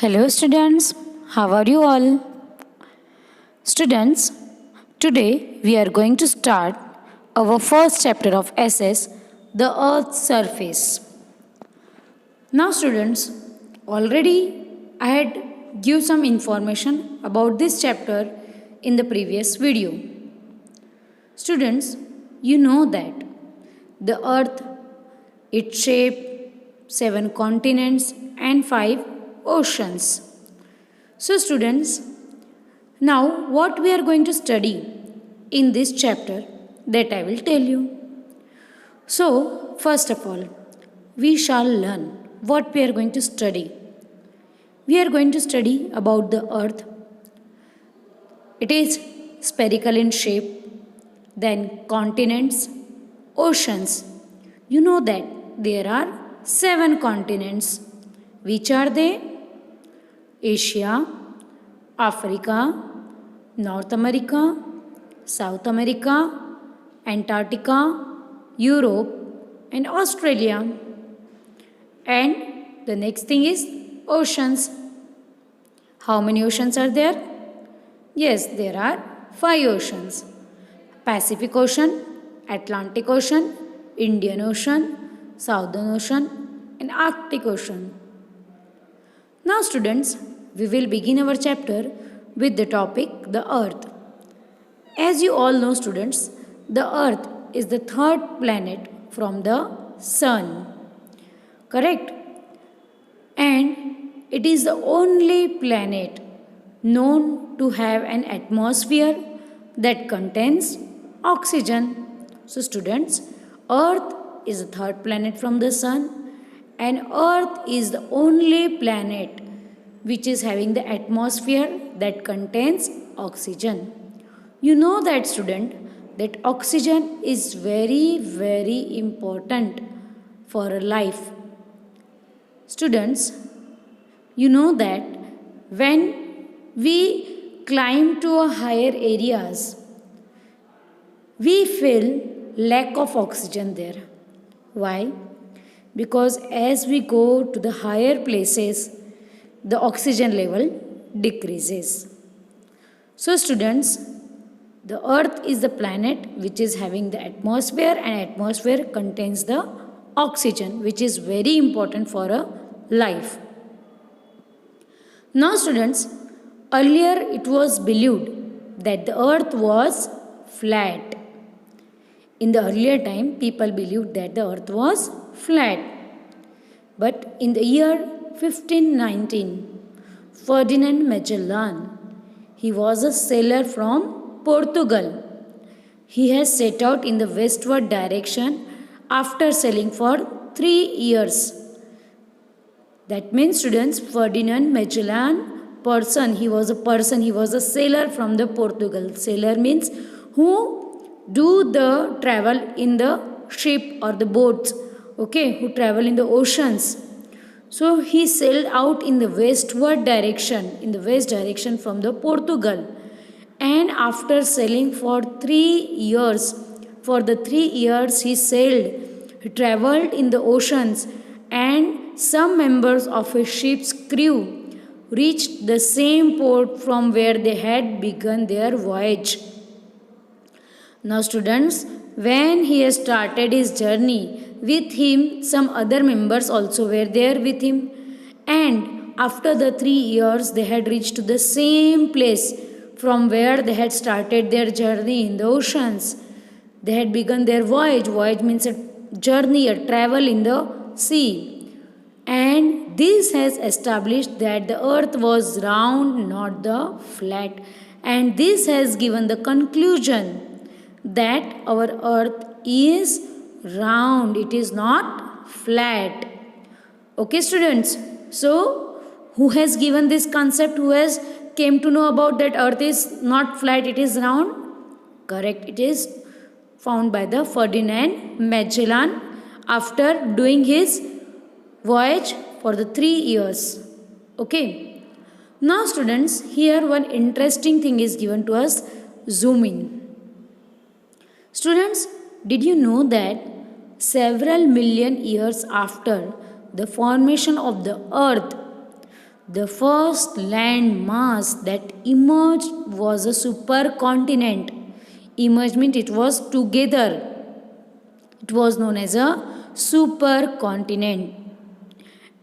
Hello, students. How are you all? Students, today we are going to start our first chapter of SS, the Earth's surface. Now, students, already I had give some information about this chapter in the previous video. Students, you know that the Earth, its shape, 7 continents and 5 oceans. So, students, now what we are going to study in this chapter that I will tell you. So, first of all, we shall learn what we are going to study. We are going to study about the earth. It is spherical in shape, then continents, oceans. You know that there are 7 continents. Which are they? Asia, Africa, North America, South America, Antarctica, Europe, and Australia. And the next thing is oceans. How many oceans are there? Yes, there are 5 oceans. Pacific Ocean, Atlantic Ocean, Indian Ocean, Southern Ocean, and Arctic Ocean. Now, students, we will begin our chapter with the topic the earth. As you all know, students, the earth is the third planet from the sun. Correct? And it is the only planet known to have an atmosphere that contains oxygen. So, students, earth is the third planet from the sun, and earth is the only planet which is having the atmosphere that contains oxygen. You know that, student, that oxygen is very important for a life. Students, you know that when we climb to a higher areas, we feel lack of oxygen there. Why? Because as we go to the higher places, the oxygen level decreases. So, students, the earth is the planet which is having the atmosphere, and atmosphere contains the oxygen, which is very important for a life. Now, students, earlier it was believed that the earth was flat. In the earlier time, people believed that the earth was flat. But in the year 1519, Ferdinand Magellan, he was a sailor from Portugal. He has set out in the westward direction after sailing for 3 years. That means, students, Ferdinand Magellan he was a sailor from the Portugal. Sailor means who do the travel in the ship or the boats, okay, who travel in the oceans. So he sailed out in the west direction from the Portugal. And after sailing for 3 years, he sailed, he traveled in the oceans, and some members of his ship's crew reached the same port from where they had begun their voyage. Now, students, when he has started his journey, with him some other members also were there with him, and after the 3 years they had reached to the same place from where they had started their journey in the oceans. They had begun their voyage. Voyage means a journey, a travel in the sea. And this has established that the earth was round, not the flat. And this has given the conclusion that our earth is round, it is not flat. Okay, students, so who has given this concept, who has came to know about that earth is not flat, it is round? Correct, it is found by the Ferdinand Magellan after doing his voyage for the 3 years. Okay, now students, here one interesting thing is given to us. Zoom in. Students, did you know that several million years after the formation of the earth, The first land mass that emerged was a supercontinent. Emerged means it was together. It was known as a supercontinent.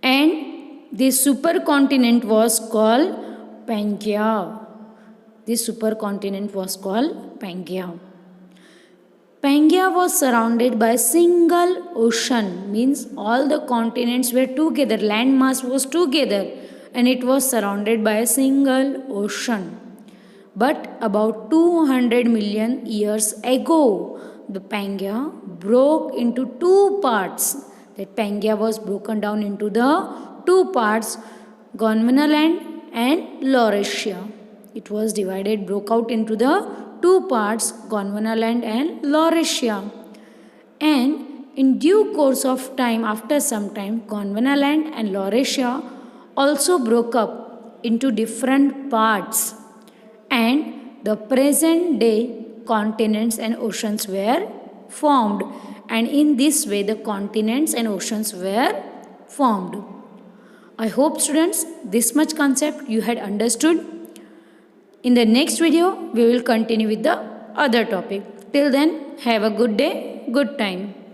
And this supercontinent was called Pangaea. This supercontinent was called Pangaea. Pangaea was surrounded by a single ocean, means all the continents were together, land mass was together, and it was surrounded by a single ocean. But about 200 million years ago, the Pangaea broke into two parts. That Pangaea was broken down into the two parts, Gondwanaland and Laurasia. It was divided, broke out into the two parts, Gondwanaland and Laurasia. And in due course of time, after some time, Gondwanaland and Laurasia also broke up into different parts, and the present day continents and oceans were formed, and in this way the continents and oceans were formed. I hope students this much concept you had understood. In the next video we will continue with the other topic. Till then, have a good day, good time.